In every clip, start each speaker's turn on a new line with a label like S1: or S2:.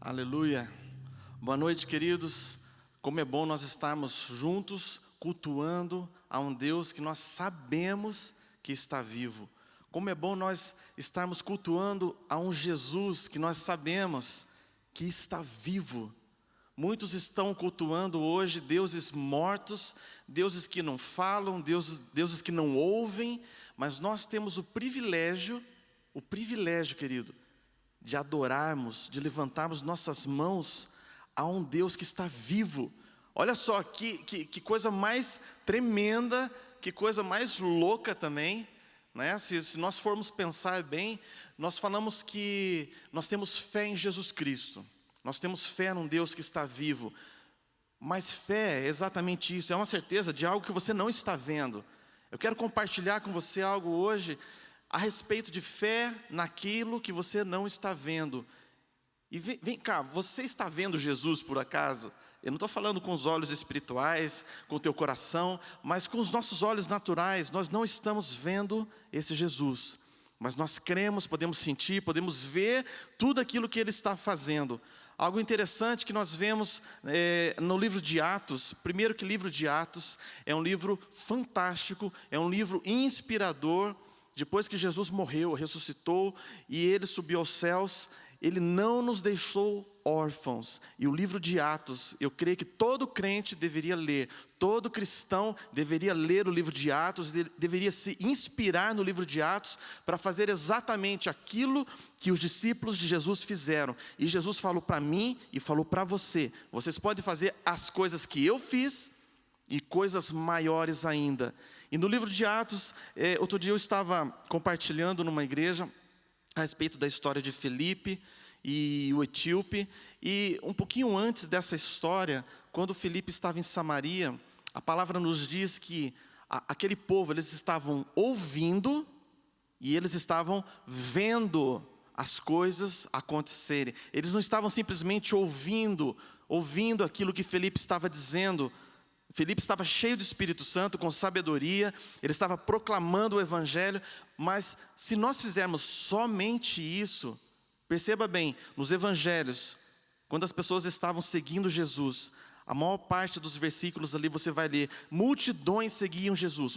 S1: Aleluia. Boa noite, queridos. Como é bom nós estarmos juntos, cultuando a um Deus que nós sabemos que está vivo. Como é bom nós estarmos cultuando a um Jesus que nós sabemos que está vivo. Muitos estão cultuando hoje deuses mortos, deuses que não falam, deuses que não ouvem, mas nós temos o privilégio, querido, de adorarmos, de levantarmos nossas mãos a um Deus que está vivo. Olha só, que coisa mais tremenda, que coisa mais louca também, né? Se nós formos pensar bem, nós falamos que nós temos fé em Jesus Cristo, nós temos fé num Deus que está vivo, mas fé é exatamente isso, é uma certeza de algo que você não está vendo. Eu quero compartilhar com você algo hoje a respeito de fé naquilo que você não está vendo. E vem cá, você está vendo Jesus por acaso? Eu não estou falando com os olhos espirituais, com o teu coração, mas com os nossos olhos naturais. Nós não estamos vendo esse Jesus, mas nós cremos, podemos sentir, podemos ver tudo aquilo que Ele está fazendo. Algo interessante que nós vemos no livro de Atos. Primeiro que o livro de Atos é um livro fantástico, é um livro inspirador. Depois que Jesus morreu, ressuscitou e Ele subiu aos céus, Ele não nos deixou órfãos. E o livro de Atos, eu creio que todo crente deveria ler, todo cristão deveria ler o livro de Atos, deveria se inspirar no livro de Atos para fazer exatamente aquilo que os discípulos de Jesus fizeram. E Jesus falou para mim e falou para você: vocês podem fazer as coisas que eu fiz e coisas maiores ainda. E no livro de Atos, outro dia eu estava compartilhando numa igreja a respeito da história de Filipe e o etíope. E um pouquinho antes dessa história, quando Filipe estava em Samaria, a palavra nos diz que aquele povo, eles estavam ouvindo e eles estavam vendo as coisas acontecerem. Eles não estavam simplesmente ouvindo aquilo que Filipe estava dizendo. Filipe estava cheio do Espírito Santo, com sabedoria, ele estava proclamando o Evangelho, mas se nós fizermos somente isso, perceba bem, nos Evangelhos, quando as pessoas estavam seguindo Jesus, a maior parte dos versículos ali você vai ler, multidões seguiam Jesus,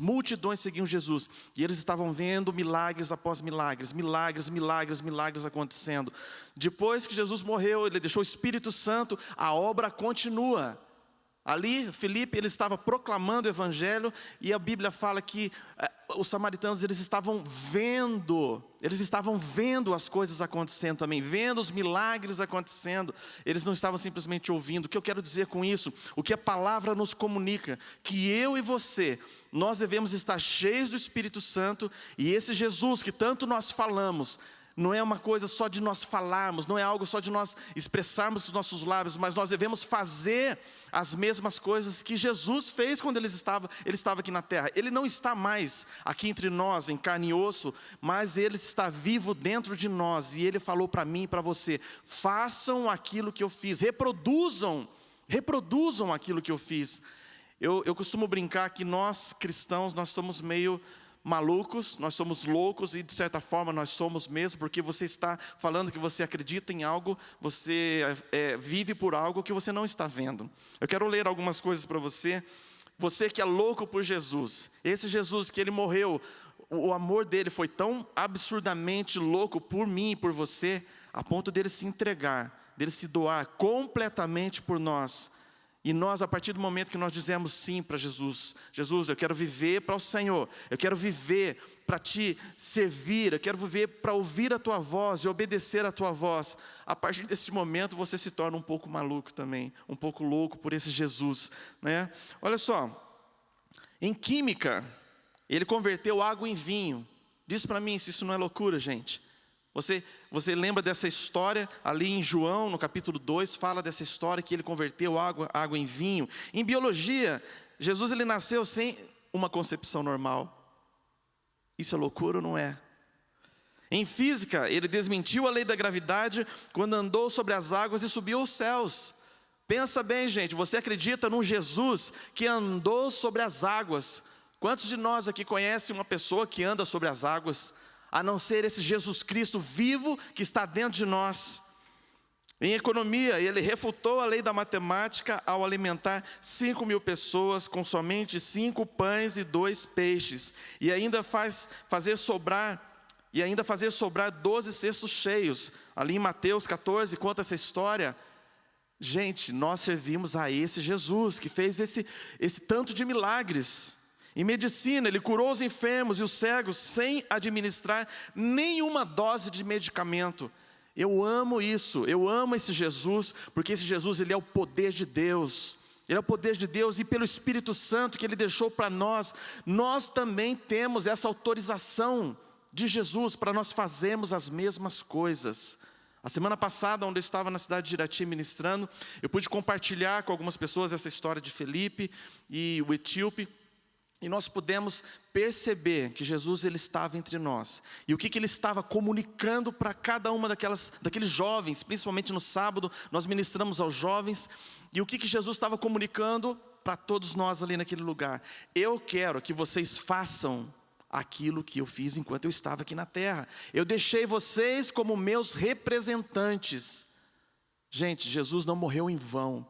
S1: e eles estavam vendo milagres após milagres, milagres acontecendo. Depois que Jesus morreu, Ele deixou o Espírito Santo, a obra continua. Ali, Filipe, ele estava proclamando o Evangelho, e a Bíblia fala que os samaritanos, eles estavam vendo as coisas acontecendo também, vendo os milagres acontecendo, eles não estavam simplesmente ouvindo. O que eu quero dizer com isso? O que a palavra nos comunica, que eu e você, nós devemos estar cheios do Espírito Santo, e esse Jesus que tanto nós falamos, não é uma coisa só de nós falarmos, não é algo só de nós expressarmos com os nossos lábios, mas nós devemos fazer as mesmas coisas que Jesus fez quando Ele estava aqui na terra. Ele não está mais aqui entre nós, em carne e osso, mas Ele está vivo dentro de nós. E Ele falou para mim e para você: façam aquilo que eu fiz, reproduzam aquilo que eu fiz. Eu costumo brincar que nós cristãos, nós somos meio malucos, nós somos loucos, e de certa forma nós somos mesmo, porque você está falando que você acredita em algo, você vive por algo que você não está vendo. Eu quero ler algumas coisas para você. Você que é louco por Jesus, esse Jesus que Ele morreu, o amor dele foi tão absurdamente louco por mim e por você, a ponto dele se entregar, dele se doar completamente por nós. E nós, a partir do momento que nós dizemos sim para Jesus: Jesus, eu quero viver para o Senhor, eu quero viver para Te servir, eu quero viver para ouvir a Tua voz e obedecer a Tua voz. A partir desse momento você se torna um pouco maluco também, um pouco louco por esse Jesus, né? Olha só, em química, Ele converteu água em vinho. Diz para mim se isso não é loucura, gente. Você lembra dessa história ali em João, no capítulo 2, fala dessa história que Ele converteu água em vinho. Em biologia, Jesus ele nasceu sem uma concepção normal. Isso é loucura ou não é? Em física, Ele desmentiu a lei da gravidade quando andou sobre as águas e subiu aos céus. Pensa bem, gente, você acredita num Jesus que andou sobre as águas? Quantos de nós aqui conhecem uma pessoa que anda sobre as águas, a não ser esse Jesus Cristo vivo que está dentro de nós? Em economia, ele refutou a lei da matemática ao alimentar 5.000 pessoas com somente 5 pães e 2 peixes, e ainda fazer sobrar 12 cestos cheios. Ali em Mateus 14 conta essa história. Gente, nós servimos a esse Jesus que fez esse tanto de milagres. Em medicina, ele curou os enfermos e os cegos sem administrar nenhuma dose de medicamento. Eu amo isso, eu amo esse Jesus, porque esse Jesus, ele é o poder de Deus. Ele é o poder de Deus, e pelo Espírito Santo que ele deixou para nós, nós também temos essa autorização de Jesus para nós fazermos as mesmas coisas. A semana passada, onde eu estava na cidade de Irati ministrando, eu pude compartilhar com algumas pessoas essa história de Felipe e o etíope. E nós pudemos perceber que Jesus, ele estava entre nós. E o que ele estava comunicando para cada uma daqueles jovens, principalmente no sábado, nós ministramos aos jovens. E o que Jesus estava comunicando para todos nós ali naquele lugar? Eu quero que vocês façam aquilo que eu fiz enquanto eu estava aqui na terra. Eu deixei vocês como meus representantes. Gente, Jesus não morreu em vão.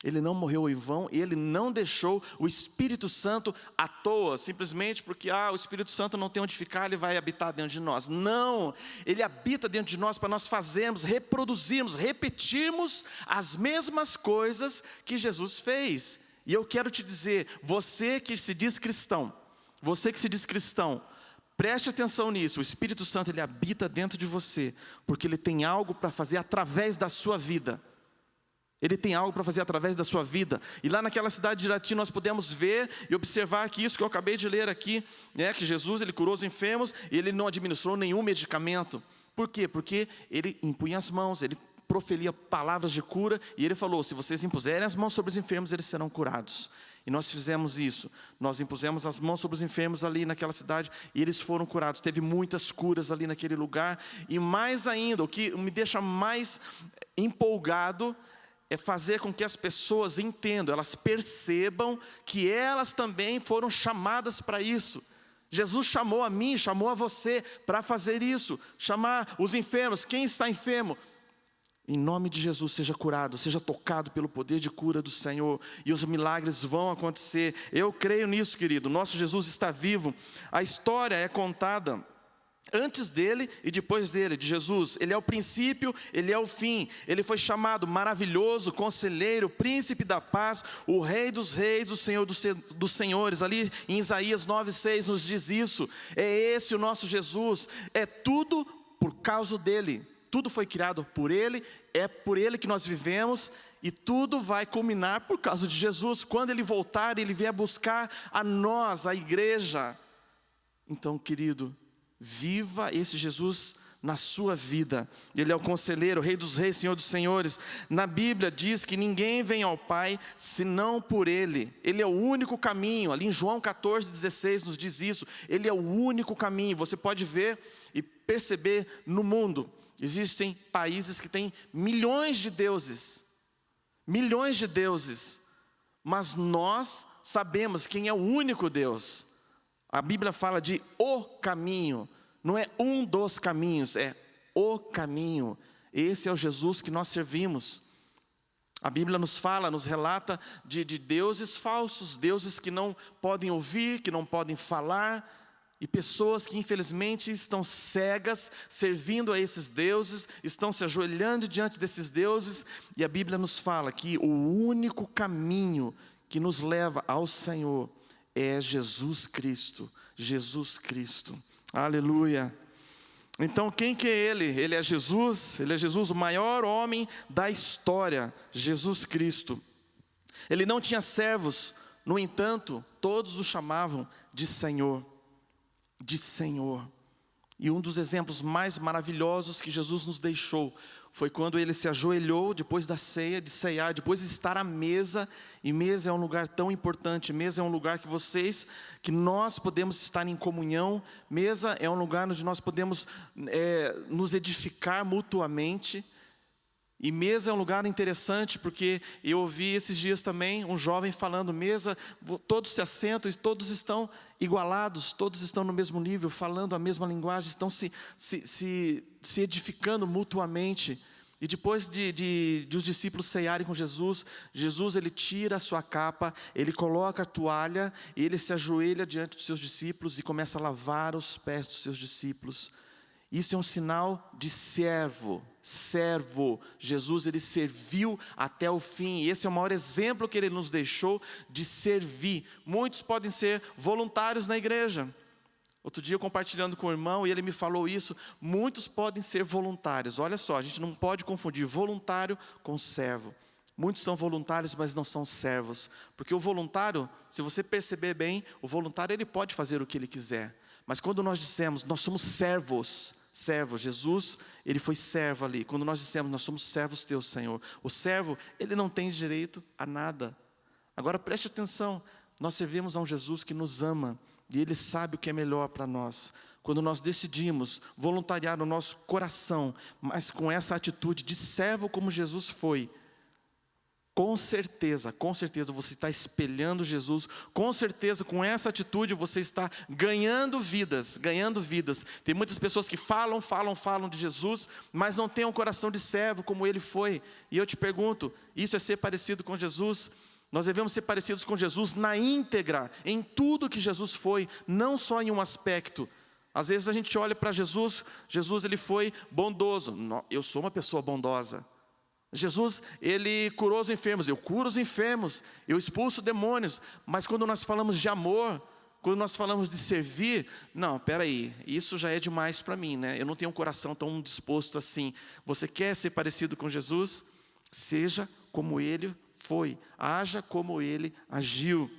S1: Ele não morreu em vão, e ele não deixou o Espírito Santo à toa, simplesmente porque o Espírito Santo não tem onde ficar, ele vai habitar dentro de nós. Não, ele habita dentro de nós para nós fazermos, reproduzirmos, repetirmos as mesmas coisas que Jesus fez. E eu quero te dizer, você que se diz cristão, preste atenção nisso. O Espírito Santo, ele habita dentro de você, porque ele tem algo para fazer através da sua vida. Ele tem algo para fazer através da sua vida. E lá naquela cidade de Irati nós podemos ver e observar que isso que eu acabei de ler aqui, que Jesus, ele curou os enfermos e ele não administrou nenhum medicamento. Por quê? Porque ele impunha as mãos, ele proferia palavras de cura, e ele falou: se vocês impuserem as mãos sobre os enfermos, eles serão curados. E nós fizemos isso, nós impusemos as mãos sobre os enfermos ali naquela cidade, e eles foram curados. Teve muitas curas ali naquele lugar. E mais ainda, o que me deixa mais empolgado é fazer com que as pessoas entendam, elas percebam que elas também foram chamadas para isso. Jesus chamou a mim, chamou a você para fazer isso, chamar os enfermos. Quem está enfermo? Em nome de Jesus, seja curado, seja tocado pelo poder de cura do Senhor, e os milagres vão acontecer. Eu creio nisso, querido. Nosso Jesus está vivo. A história é contada antes dele e depois dele, de Jesus. Ele é o princípio, ele é o fim. Ele foi chamado maravilhoso, conselheiro, príncipe da paz, o rei dos reis, o Senhor dos senhores. Ali em Isaías 9:6 nos diz isso. É esse o nosso Jesus. É tudo por causa dele. Tudo foi criado por ele, é por ele que nós vivemos, e tudo vai culminar por causa de Jesus. Quando ele voltar, ele vier buscar a nós, a igreja. Então, querido, viva esse Jesus na sua vida. Ele é o conselheiro, o rei dos reis, Senhor dos senhores. Na Bíblia diz que ninguém vem ao Pai senão por ele. Ele é o único caminho. Ali em João 14:16 nos diz isso. Ele é o único caminho. Você pode ver e perceber no mundo. Existem países que têm milhões de deuses, mas nós sabemos quem é o único Deus. A Bíblia fala de o caminho, não é um dos caminhos, é o caminho. Esse é o Jesus que nós servimos. A Bíblia nos fala, nos relata de deuses falsos, deuses que não podem ouvir, que não podem falar, e pessoas que infelizmente estão cegas, servindo a esses deuses, estão se ajoelhando diante desses deuses. E a Bíblia nos fala que o único caminho que nos leva ao Senhor é Jesus Cristo. Jesus Cristo. Aleluia. Então quem que é Ele? Ele é Jesus, o maior homem da história, Jesus Cristo. Ele não tinha servos, no entanto, todos o chamavam de Senhor. E um dos exemplos mais maravilhosos que Jesus nos deixou foi quando ele se ajoelhou depois da ceia, de ceiar, depois de estar à mesa. E mesa é um lugar tão importante. Mesa é um lugar que nós podemos estar em comunhão. Mesa é um lugar onde nós podemos nos edificar mutuamente. E mesa é um lugar interessante, porque eu ouvi esses dias também um jovem falando: mesa, todos se assentam e todos estão igualados, todos estão no mesmo nível, falando a mesma linguagem, estão se edificando mutuamente. E depois de os discípulos ceiarem com Jesus, Jesus ele tira a sua capa, ele coloca a toalha, ele se ajoelha diante dos seus discípulos e começa a lavar os pés dos seus discípulos. Isso é um sinal de servo. Jesus ele serviu até o fim, e esse é o maior exemplo que ele nos deixou de servir. Muitos podem ser voluntários na igreja. Outro dia eu compartilhando com o irmão, e ele me falou isso, muitos podem ser voluntários. Olha só, a gente não pode confundir voluntário com servo. Muitos são voluntários, mas não são servos. Porque o voluntário, se você perceber bem, o voluntário ele pode fazer o que ele quiser. Mas quando nós dissemos, nós somos servos, Jesus, ele foi servo ali. Quando nós dissemos, nós somos servos teus, Senhor. O servo, ele não tem direito a nada. Agora preste atenção, nós servimos a um Jesus que nos ama. E Ele sabe o que é melhor para nós. Quando nós decidimos voluntariar o nosso coração, mas com essa atitude de servo como Jesus foi, com certeza você está espelhando Jesus, com certeza com essa atitude você está ganhando vidas. Tem muitas pessoas que falam de Jesus, mas não têm um coração de servo como Ele foi. E eu te pergunto, isso é ser parecido com Jesus? Nós devemos ser parecidos com Jesus na íntegra, em tudo que Jesus foi, não só em um aspecto. Às vezes a gente olha para Jesus ele foi bondoso. Eu sou uma pessoa bondosa. Jesus, ele curou os enfermos, eu curo os enfermos, eu expulso demônios. Mas quando nós falamos de amor, quando nós falamos de servir, não, peraí, isso já é demais para mim, né? Eu não tenho um coração tão disposto assim. Você quer ser parecido com Jesus? Seja como Ele foi, haja como Ele agiu.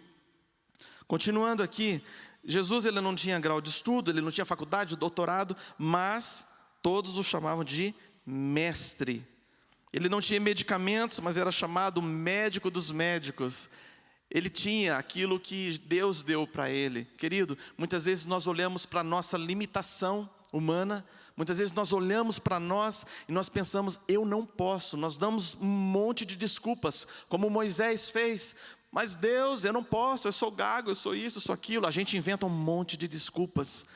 S1: Continuando aqui, Jesus ele não tinha grau de estudo, ele não tinha faculdade, doutorado, mas todos o chamavam de mestre. Ele não tinha medicamentos, mas era chamado médico dos médicos. Ele tinha aquilo que Deus deu para ele. Querido, muitas vezes nós olhamos para a nossa limitação humana, muitas vezes nós olhamos para nós e nós pensamos, eu não posso. Nós damos um monte de desculpas, como Moisés fez. Mas Deus, eu não posso, eu sou gago, eu sou isso, eu sou aquilo. A gente inventa um monte de desculpas.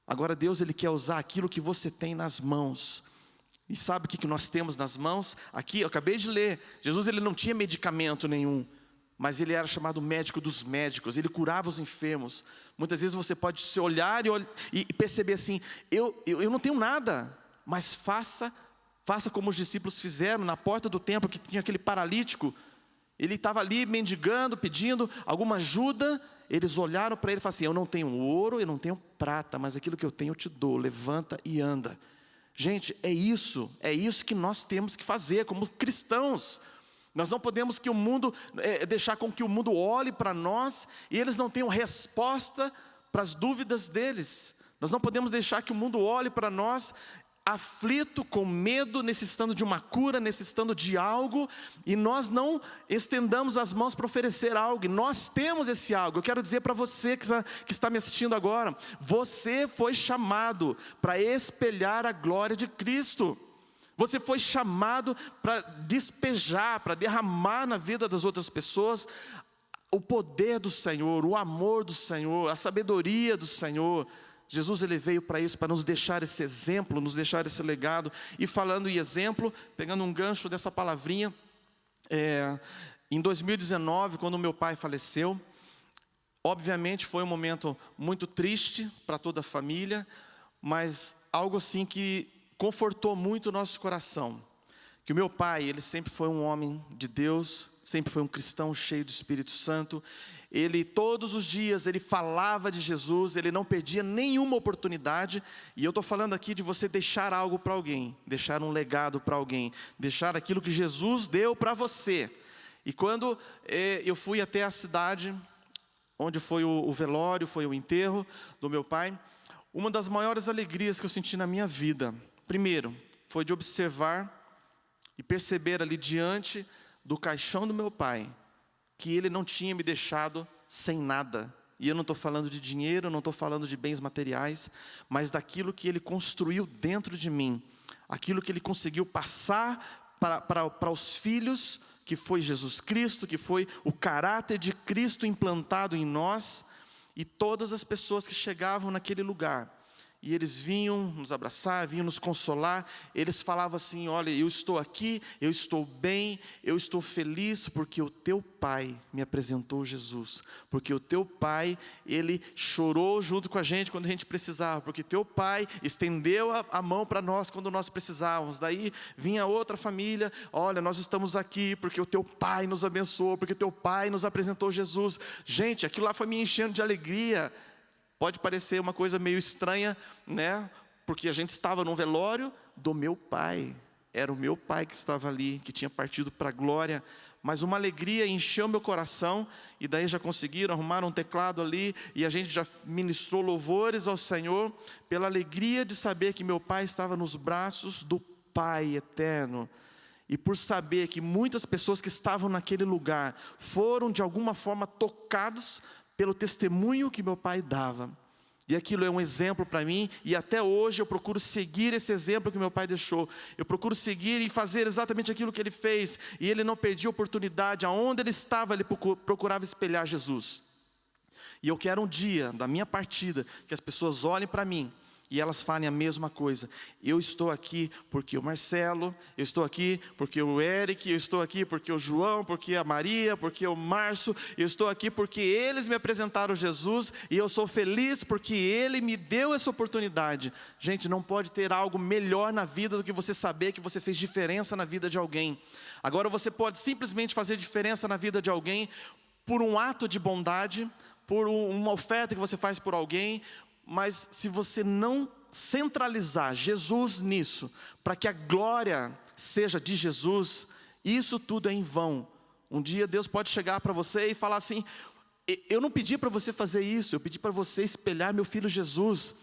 S1: Agora Deus ele quer usar aquilo que você tem nas mãos. E sabe o que nós temos nas mãos? Aqui, eu acabei de ler, Jesus ele não tinha medicamento nenhum, mas ele era chamado médico dos médicos, ele curava os enfermos. Muitas vezes você pode se olhar e perceber assim, eu não tenho nada, mas faça como os discípulos fizeram na porta do templo, que tinha aquele paralítico. Ele estava ali mendigando, pedindo alguma ajuda. Eles olharam para ele e falaram assim, eu não tenho ouro, eu não tenho prata, mas aquilo que eu tenho eu te dou, levanta e anda. Gente, é isso que nós temos que fazer como cristãos. Nós não podemos deixar com que o mundo olhe para nós e eles não tenham resposta para as dúvidas deles. Nós não podemos deixar que o mundo olhe para nós aflito, com medo, necessitando de uma cura, necessitando de algo, e nós não estendamos as mãos para oferecer algo. E nós temos esse algo. Eu quero dizer para você que está me assistindo agora, você foi chamado para espelhar a glória de Cristo. Você foi chamado para despejar, para derramar na vida das outras pessoas o poder do Senhor, o amor do Senhor, a sabedoria do Senhor. Jesus ele veio para isso, para nos deixar esse exemplo, nos deixar esse legado. E falando em exemplo, pegando um gancho dessa palavrinha, em 2019, quando meu pai faleceu, obviamente foi um momento muito triste para toda a família, mas algo assim que confortou muito o nosso coração. Que o meu pai, ele sempre foi um homem de Deus, sempre foi um cristão cheio do Espírito Santo. Ele todos os dias, ele falava de Jesus, ele não perdia nenhuma oportunidade. E eu estou falando aqui de você deixar algo para alguém, deixar um legado para alguém, deixar aquilo que Jesus deu para você. E quando eu fui até a cidade, onde foi o velório, foi o enterro do meu pai, uma das maiores alegrias que eu senti na minha vida, primeiro, foi de observar e perceber ali diante do caixão do meu pai, que ele não tinha me deixado sem nada. E eu não estou falando de dinheiro, não estou falando de bens materiais, mas daquilo que ele construiu dentro de mim. Aquilo que ele conseguiu passar para os filhos, que foi Jesus Cristo, que foi o caráter de Cristo implantado em nós. E todas as pessoas que chegavam naquele lugar, E eles vinham nos abraçar, vinham nos consolar. Eles falavam assim: olha, eu estou aqui, eu estou bem, eu estou feliz porque o teu pai me apresentou Jesus. Porque o teu pai, ele chorou junto com a gente quando a gente precisava. Porque teu pai estendeu a mão para nós quando nós precisávamos. Daí vinha outra família: olha, nós estamos aqui porque o teu pai nos abençoou, porque o teu pai nos apresentou Jesus. Gente, aquilo lá foi me enchendo de alegria. Pode parecer uma coisa meio estranha, né? Porque a gente estava num velório do meu pai. Era o meu pai que estava ali, que tinha partido para a glória. Mas uma alegria encheu meu coração. E daí já conseguiram arrumar um teclado ali. E a gente já ministrou louvores ao Senhor, pela alegria de saber que meu pai estava nos braços do Pai eterno. E por saber que muitas pessoas que estavam naquele lugar foram de alguma forma tocados pelo testemunho que meu pai dava. E aquilo é um exemplo para mim, e até hoje eu procuro seguir esse exemplo que meu pai deixou. Eu procuro seguir e fazer exatamente aquilo que ele fez. E ele não perdia a oportunidade, aonde ele estava, ele procurava espelhar Jesus. E eu quero um dia, da minha partida, que as pessoas olhem para mim e elas falem a mesma coisa: eu estou aqui porque o Marcelo, eu estou aqui porque o Eric, eu estou aqui porque o João, porque a Maria, porque o Márcio, eu estou aqui porque eles me apresentaram Jesus, e eu sou feliz porque ele me deu essa oportunidade. Gente, não pode ter algo melhor na vida do que você saber que você fez diferença na vida de alguém. Agora você pode simplesmente fazer diferença na vida de alguém por um ato de bondade, por uma oferta que você faz por alguém. Mas se você não centralizar Jesus nisso, para que a glória seja de Jesus, isso tudo é em vão. Um dia Deus pode chegar para você e falar assim: eu não pedi para você fazer isso, eu pedi para você espelhar meu filho Jesus.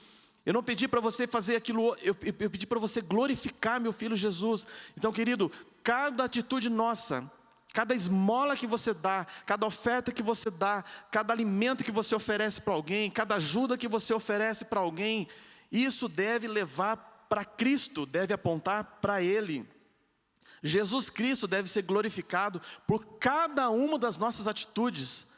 S1: Eu não pedi para você fazer aquilo, eu pedi para você glorificar meu filho Jesus. Então, querido, cada atitude nossa, cada esmola que você dá, cada oferta que você dá, cada alimento que você oferece para alguém, cada ajuda que você oferece para alguém, isso deve levar para Cristo, deve apontar para Ele. Jesus Cristo deve ser glorificado por cada uma das nossas atitudes.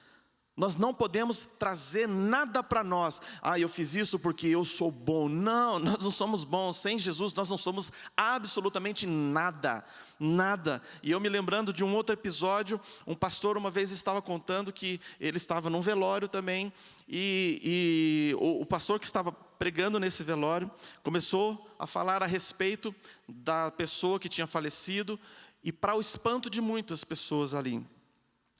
S1: Nós não podemos trazer nada para nós: ah, eu fiz isso porque eu sou bom. Não, nós não somos bons. Sem Jesus nós não somos absolutamente nada. Nada. E eu me lembrando de um outro episódio, um pastor uma vez estava contando que ele estava num velório também, e o pastor que estava pregando nesse velório começou a falar a respeito da pessoa que tinha falecido, e para o espanto de muitas pessoas ali,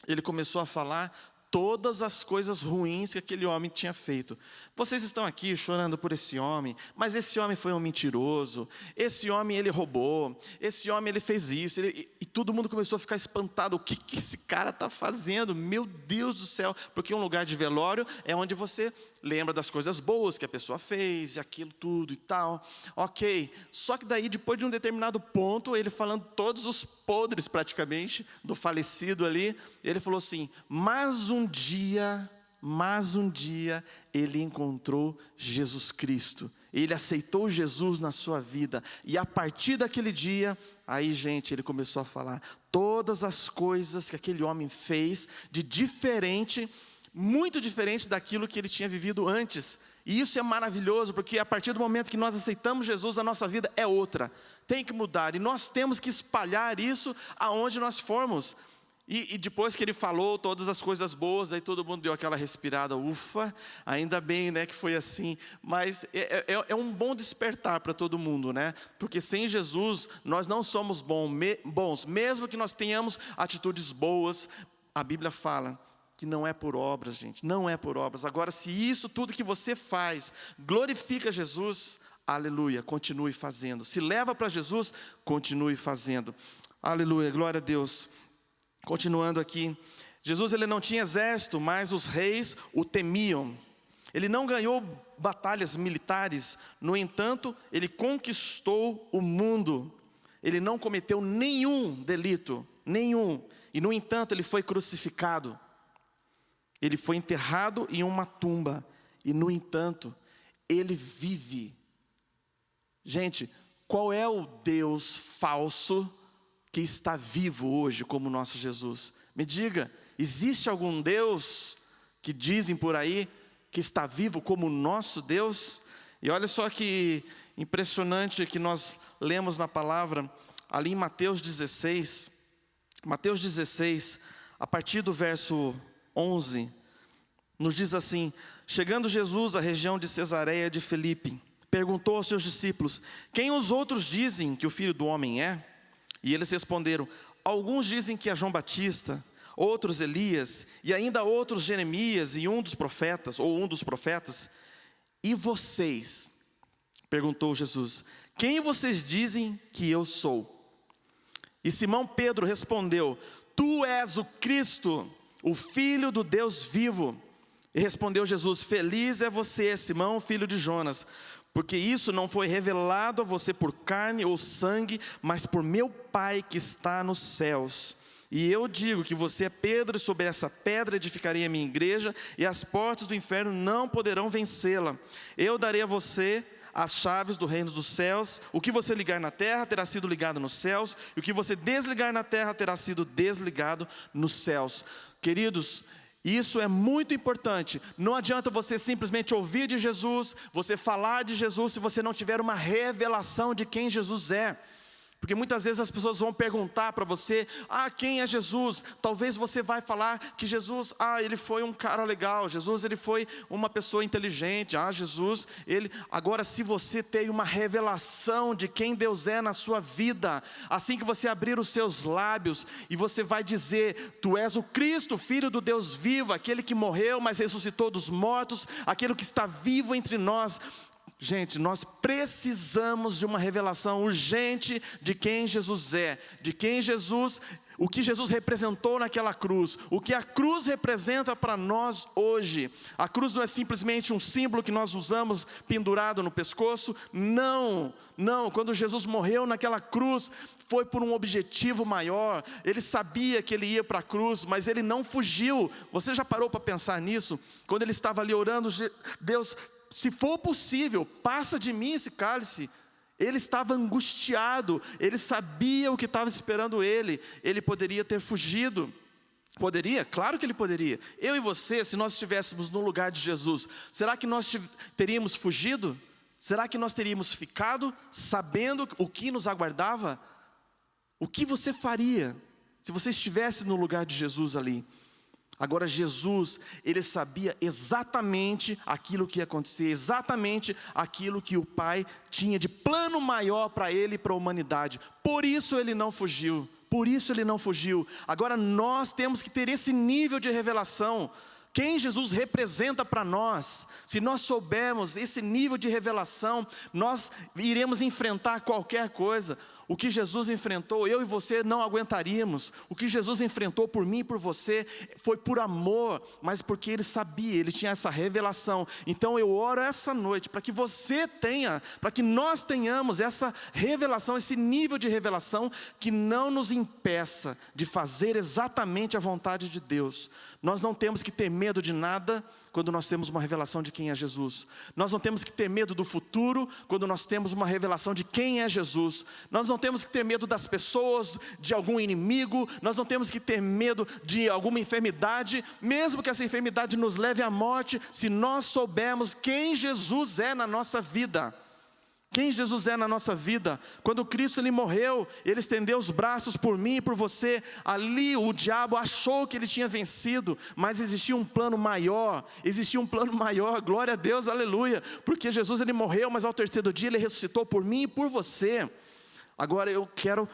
S1: ele começou a falar todas as coisas ruins que aquele homem tinha feito. Vocês estão aqui chorando por esse homem, mas esse homem foi um mentiroso, esse homem ele roubou, esse homem ele fez isso, e todo mundo começou a ficar espantado: o que esse cara está fazendo? Meu Deus do céu! Porque um lugar de velório é onde você lembra das coisas boas que a pessoa fez, e aquilo tudo e tal. Ok, só que daí depois de um determinado ponto, ele falando todos os podres praticamente do falecido ali, ele falou assim: mas um dia ele encontrou Jesus Cristo, ele aceitou Jesus na sua vida, e a partir daquele dia, aí gente, ele começou a falar todas as coisas que aquele homem fez de diferente, muito diferente daquilo que ele tinha vivido antes. E isso é maravilhoso, porque a partir do momento que nós aceitamos Jesus, a nossa vida é outra, tem que mudar, e nós temos que espalhar isso aonde nós formos. E depois que ele falou todas as coisas boas, aí todo mundo deu aquela respirada: ufa, ainda bem, né, que foi assim. Mas é um bom despertar para todo mundo, né? Porque sem Jesus nós não somos bons, mesmo que nós tenhamos atitudes boas. A Bíblia fala que não é por obras, gente, não é por obras. Agora, se isso tudo que você faz glorifica Jesus, aleluia, continue fazendo. Se leva para Jesus, continue fazendo. Aleluia, glória a Deus. Continuando aqui, Jesus ele não tinha exército, mas os reis o temiam. Ele não ganhou batalhas militares, no entanto, ele conquistou o mundo. Ele não cometeu nenhum delito, nenhum. E no entanto, ele foi crucificado. Ele foi enterrado em uma tumba. E no entanto, ele vive. Gente, qual é o Deus falso que está vivo hoje como o nosso Jesus? Me diga, existe algum Deus que dizem por aí que está vivo como o nosso Deus? E olha só que impressionante que nós lemos na palavra, ali em Mateus 16, a partir do verso 11, nos diz assim: chegando Jesus à região de Cesareia de Filipe, perguntou aos seus discípulos: quem os outros dizem que o Filho do Homem é? E eles responderam: alguns dizem que é João Batista, outros Elias, e ainda outros Jeremias e um dos profetas. E vocês? Perguntou Jesus: quem vocês dizem que eu sou? E Simão Pedro respondeu: tu és o Cristo, o Filho do Deus vivo. E respondeu Jesus: feliz é você, Simão, filho de Jonas, porque isso não foi revelado a você por carne ou sangue, mas por meu Pai que está nos céus. E eu digo que você é Pedro, e sobre essa pedra edificarei a minha igreja, e as portas do inferno não poderão vencê-la. Eu darei a você as chaves do reino dos céus. O que você ligar na terra terá sido ligado nos céus, e o que você desligar na terra terá sido desligado nos céus. Queridos, isso é muito importante. Não adianta você simplesmente ouvir de Jesus, você falar de Jesus, se você não tiver uma revelação de quem Jesus é. Porque muitas vezes as pessoas vão perguntar para você: quem é Jesus? Talvez você vai falar que Jesus, ele foi um cara legal, Jesus, ele foi uma pessoa inteligente, Jesus, ele... Agora, se você tem uma revelação de quem Deus é na sua vida, assim que você abrir os seus lábios e você vai dizer: tu és o Cristo, Filho do Deus vivo, aquele que morreu, mas ressuscitou dos mortos, aquele que está vivo entre nós. Gente, nós precisamos de uma revelação urgente de quem Jesus é, o que Jesus representou naquela cruz, o que a cruz representa para nós hoje. A cruz não é simplesmente um símbolo que nós usamos pendurado no pescoço. Não, quando Jesus morreu naquela cruz, foi por um objetivo maior. Ele sabia que ele ia para a cruz, mas ele não fugiu. Você já parou para pensar nisso? Quando ele estava ali orando: Deus, se for possível, passa de mim esse cálice. Ele estava angustiado, ele sabia o que estava esperando ele. Ele poderia ter fugido. Poderia? Claro que ele poderia. Eu e você, se nós estivéssemos no lugar de Jesus, será que nós teríamos fugido? Será que nós teríamos ficado sabendo o que nos aguardava? O que você faria se você estivesse no lugar de Jesus ali? Agora Jesus, ele sabia exatamente aquilo que ia acontecer, exatamente aquilo que o Pai tinha de plano maior para ele e para a humanidade. Por isso ele não fugiu, Agora nós temos que ter esse nível de revelação. Quem Jesus representa para nós, se nós soubermos esse nível de revelação, nós iremos enfrentar qualquer coisa. O que Jesus enfrentou, eu e você não aguentaríamos. O que Jesus enfrentou por mim e por você foi por amor, mas porque Ele sabia, Ele tinha essa revelação. Então eu oro essa noite para que você tenha, para que nós tenhamos essa revelação, esse nível de revelação que não nos impeça de fazer exatamente a vontade de Deus. Nós não temos que ter medo de nada quando nós temos uma revelação de quem é Jesus. Nós não temos que ter medo do futuro quando nós temos uma revelação de quem é Jesus. Nós não temos que ter medo das pessoas, de algum inimigo. Nós não temos que ter medo de alguma enfermidade, mesmo que essa enfermidade nos leve à morte, se nós soubermos quem Jesus é na nossa vida. Quem Jesus é na nossa vida. Quando Cristo ele morreu, Ele estendeu os braços por mim e por você. Ali o diabo achou que ele tinha vencido, mas existia um plano maior, glória a Deus, aleluia. Porque Jesus ele morreu, mas ao terceiro dia Ele ressuscitou por mim e por você. Agora eu quero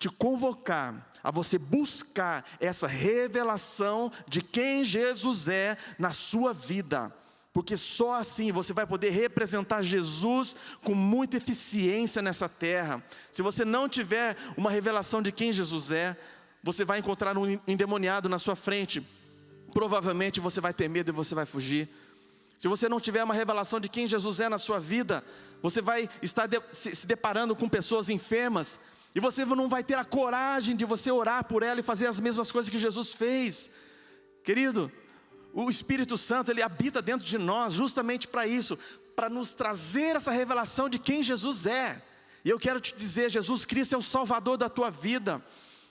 S1: te convocar a você buscar essa revelação de quem Jesus é na sua vida. Porque só assim você vai poder representar Jesus com muita eficiência nessa terra. Se você não tiver uma revelação de quem Jesus é, você vai encontrar um endemoniado na sua frente. Provavelmente você vai ter medo e você vai fugir. Se você não tiver uma revelação de quem Jesus é na sua vida, você vai estar se deparando com pessoas enfermas. E você não vai ter a coragem de você orar por ela e fazer as mesmas coisas que Jesus fez. Querido, o Espírito Santo, Ele habita dentro de nós justamente para isso, para nos trazer essa revelação de quem Jesus é. E eu quero te dizer, Jesus Cristo é o Salvador da tua vida.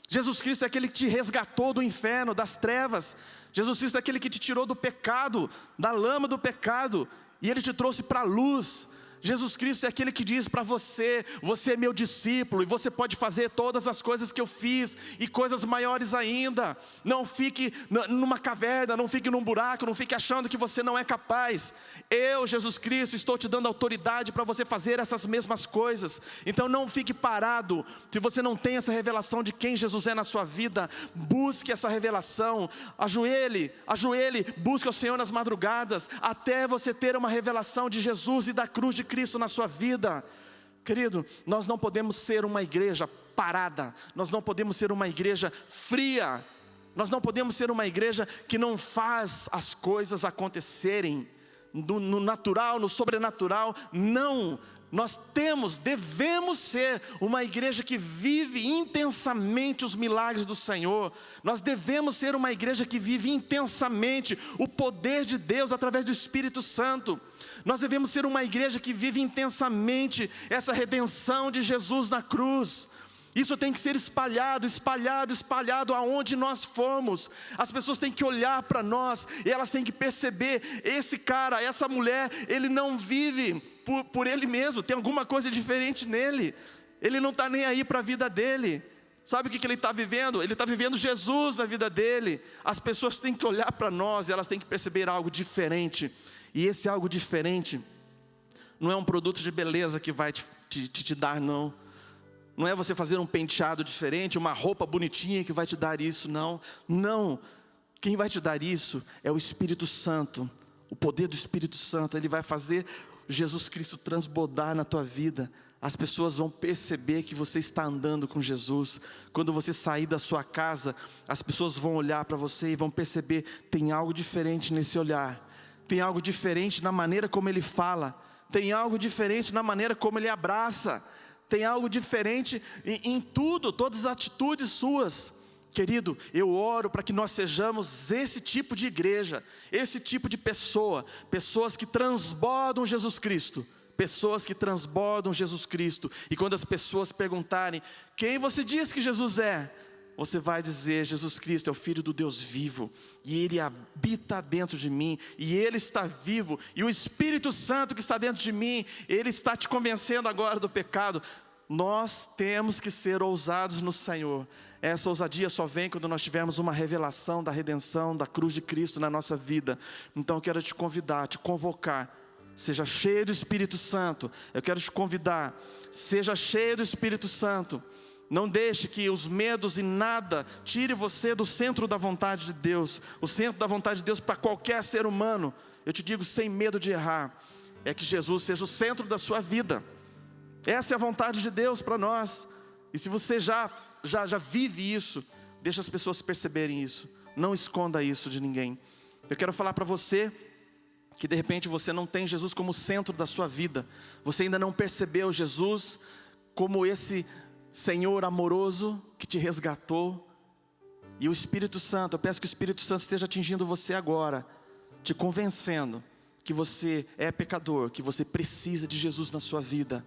S1: Jesus Cristo é aquele que te resgatou do inferno, das trevas. Jesus Cristo é aquele que te tirou do pecado, da lama do pecado, e Ele te trouxe para a luz. Jesus Cristo é aquele que diz para você: você é meu discípulo, e você pode fazer todas as coisas que eu fiz, e coisas maiores ainda. Não fique numa caverna, não fique num buraco, não fique achando que você não é capaz. Eu, Jesus Cristo, estou te dando autoridade para você fazer essas mesmas coisas. Então não fique parado. Se você não tem essa revelação de quem Jesus é na sua vida, busque essa revelação. Ajoelhe, busque ao Senhor nas madrugadas, até você ter uma revelação de Jesus e da cruz de Cristo na sua vida. Querido, nós não podemos ser uma igreja parada, nós não podemos ser uma igreja fria, nós não podemos ser uma igreja que não faz as coisas acontecerem no natural, no sobrenatural. Não, nós devemos ser uma igreja que vive intensamente os milagres do Senhor. Nós devemos ser uma igreja que vive intensamente o poder de Deus através do Espírito Santo. Nós devemos ser uma igreja que vive intensamente essa redenção de Jesus na cruz. Isso tem que ser espalhado aonde nós formos. As pessoas têm que olhar para nós e elas têm que perceber: esse cara, essa mulher, ele não vive por ele mesmo, tem alguma coisa diferente nele. Ele não está nem aí para a vida dele. Sabe o que ele está vivendo? Ele está vivendo Jesus na vida dele. As pessoas têm que olhar para nós e elas têm que perceber algo diferente. E esse algo diferente não é um produto de beleza que vai te dar, não. Não é você fazer um penteado diferente, uma roupa bonitinha que vai te dar isso, não. Não, quem vai te dar isso é o Espírito Santo. O poder do Espírito Santo, ele vai fazer Jesus Cristo transbordar na tua vida. As pessoas vão perceber que você está andando com Jesus. Quando você sair da sua casa, as pessoas vão olhar para você e vão perceber: tem algo diferente nesse olhar, tem algo diferente na maneira como ele fala, tem algo diferente na maneira como ele abraça, tem algo diferente em tudo, todas as atitudes suas. Querido, eu oro para que nós sejamos esse tipo de igreja, esse tipo de pessoa, pessoas que transbordam Jesus Cristo, pessoas que transbordam Jesus Cristo. E quando as pessoas perguntarem: quem você diz que Jesus é? Você vai dizer: Jesus Cristo é o Filho do Deus vivo, e Ele habita dentro de mim, e Ele está vivo, e o Espírito Santo que está dentro de mim, Ele está te convencendo agora do pecado. Nós temos que ser ousados no Senhor. Essa ousadia só vem quando nós tivermos uma revelação da redenção, da cruz de Cristo na nossa vida. Então eu quero te convidar, te convocar: seja cheio do Espírito Santo. Eu quero te convidar: seja cheio do Espírito Santo. Não deixe que os medos e nada tire você do centro da vontade de Deus. O centro da vontade de Deus para qualquer ser humano, eu te digo sem medo de errar, é que Jesus seja o centro da sua vida. Essa é a vontade de Deus para nós. E se você já vive isso, deixa as pessoas perceberem isso. Não esconda isso de ninguém. Eu quero falar para você que de repente você não tem Jesus como centro da sua vida. Você ainda não percebeu Jesus como esse Senhor amoroso que te resgatou. E o Espírito Santo, eu peço que o Espírito Santo esteja atingindo você agora, te convencendo que você é pecador, que você precisa de Jesus na sua vida.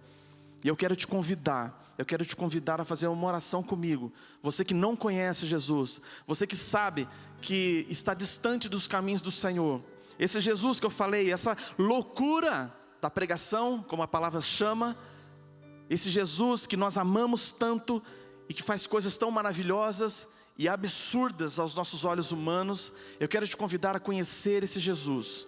S1: E eu quero te convidar a fazer uma oração comigo. Você que não conhece Jesus, você que sabe que está distante dos caminhos do Senhor, esse Jesus que eu falei, essa loucura da pregação, como a palavra chama, esse Jesus que nós amamos tanto e que faz coisas tão maravilhosas e absurdas aos nossos olhos humanos, eu quero te convidar a conhecer esse Jesus.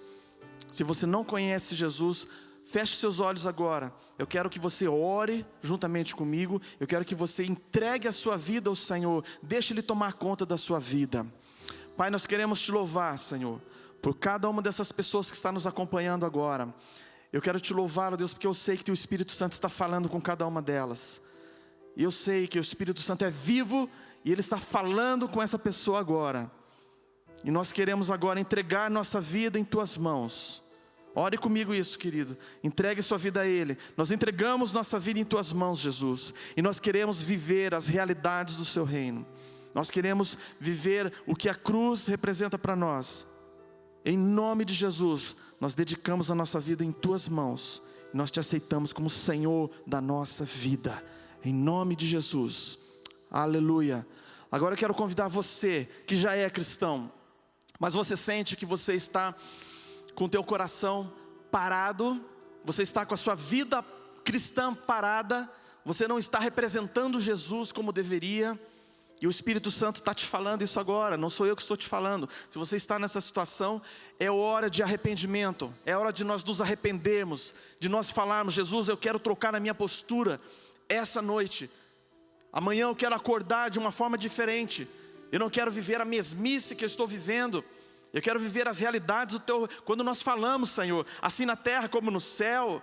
S1: Se você não conhece Jesus, feche seus olhos agora. Eu quero que você ore juntamente comigo. Eu quero que você entregue a sua vida ao Senhor. Deixe Ele tomar conta da sua vida. Pai, nós queremos te louvar, Senhor, por cada uma dessas pessoas que está nos acompanhando agora. Eu quero te louvar, ó Deus, porque eu sei que o Espírito Santo está falando com cada uma delas. E eu sei que o Espírito Santo é vivo e Ele está falando com essa pessoa agora. E nós queremos agora entregar nossa vida em Tuas mãos. Ore comigo isso, querido. Entregue sua vida a Ele. Nós entregamos nossa vida em Tuas mãos, Jesus. E nós queremos viver as realidades do Seu reino. Nós queremos viver o que a cruz representa para nós. Em nome de Jesus, nós dedicamos a nossa vida em Tuas mãos. E nós Te aceitamos como Senhor da nossa vida. Em nome de Jesus. Aleluia. Agora eu quero convidar você que já é cristão, mas você sente que você está com teu coração parado, você está com a sua vida cristã parada, você não está representando Jesus como deveria, e o Espírito Santo está te falando isso agora, não sou eu que estou te falando. Se você está nessa situação, é hora de arrependimento, é hora de nós nos arrependermos, de nós falarmos: Jesus, eu quero trocar a minha postura essa noite. Amanhã eu quero acordar de uma forma diferente. Eu não quero viver a mesmice que eu estou vivendo. Eu quero viver as realidades do Teu. Quando nós falamos, Senhor, assim na terra como no céu,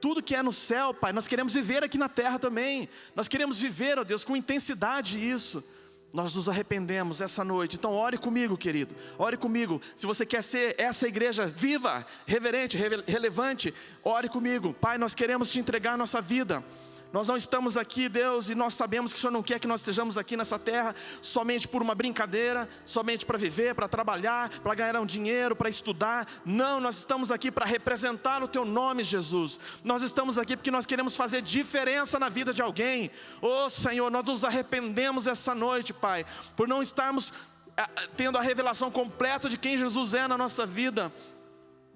S1: tudo que é no céu, Pai, nós queremos viver aqui na terra também. Nós queremos viver, ó Deus, com intensidade isso. Nós nos arrependemos essa noite. Então ore comigo, querido, ore comigo. Se você quer ser essa igreja viva, reverente, relevante, ore comigo. Pai, nós queremos te entregar a nossa vida. Nós não estamos aqui, Deus, e nós sabemos que o Senhor não quer que nós estejamos aqui nessa terra somente por uma brincadeira, somente para viver, para trabalhar, para ganhar um dinheiro, para estudar. Não, nós estamos aqui para representar o Teu nome, Jesus. Nós estamos aqui porque nós queremos fazer diferença na vida de alguém. Oh Senhor, nós nos arrependemos essa noite, Pai, por não estarmos tendo a revelação completa de quem Jesus é na nossa vida.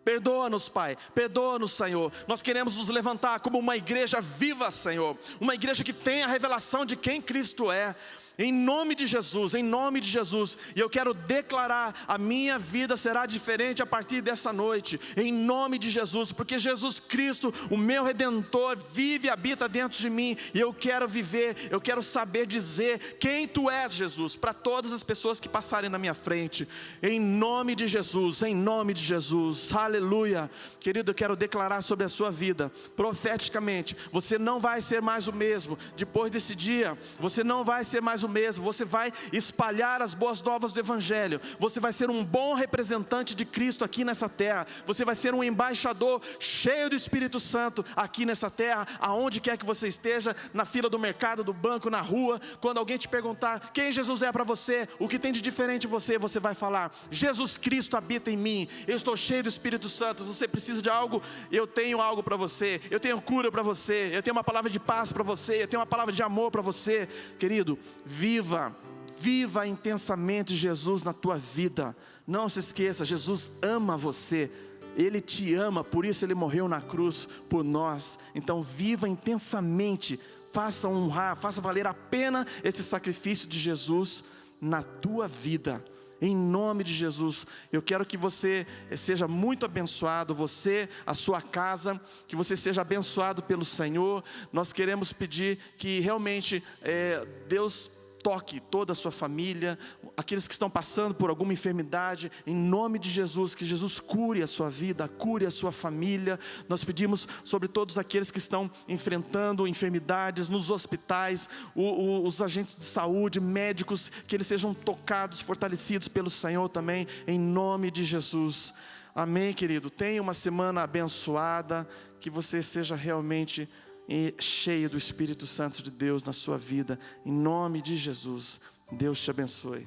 S1: Perdoa-nos, Pai, perdoa-nos, Senhor. Nós queremos nos levantar como uma igreja viva, Senhor, uma igreja que tem a revelação de quem Cristo é. Em nome de Jesus, em nome de Jesus. E eu quero declarar: a minha vida será diferente a partir dessa noite, em nome de Jesus, porque Jesus Cristo, o meu Redentor, vive e habita dentro de mim. E eu quero viver, eu quero saber dizer quem Tu és, Jesus, para todas as pessoas que passarem na minha frente, em nome de Jesus, em nome de Jesus, aleluia. Querido, eu quero declarar sobre a sua vida, profeticamente: você não vai ser mais o mesmo. Depois desse dia, você não vai ser mais o mesmo. Você vai espalhar as boas novas do Evangelho. Você vai ser um bom representante de Cristo aqui nessa terra. Você vai ser um embaixador cheio do Espírito Santo aqui nessa terra, aonde quer que você esteja, na fila do mercado, do banco, na rua. Quando alguém te perguntar quem Jesus é para você, o que tem de diferente em você, você vai falar: Jesus Cristo habita em mim, eu estou cheio do Espírito Santo. Você precisa de algo? Eu tenho algo para você. Eu tenho cura para você. Eu tenho uma palavra de paz para você. Eu tenho uma palavra de amor para você. Querido, viva intensamente Jesus na tua vida. Não se esqueça, Jesus ama você. Ele te ama, por isso Ele morreu na cruz por nós. Então viva intensamente, faça honrar, faça valer a pena esse sacrifício de Jesus na tua vida. Em nome de Jesus, eu quero que você seja muito abençoado, você, a sua casa, que você seja abençoado pelo Senhor. Nós queremos pedir que realmente Deus toque toda a sua família, aqueles que estão passando por alguma enfermidade, em nome de Jesus, que Jesus cure a sua vida, cure a sua família. Nós pedimos sobre todos aqueles que estão enfrentando enfermidades nos hospitais, os agentes de saúde, médicos, que eles sejam tocados, fortalecidos pelo Senhor também, em nome de Jesus. Amém, querido? Tenha uma semana abençoada, que você seja realmente cheio do Espírito Santo de Deus na sua vida, em nome de Jesus. Deus te abençoe.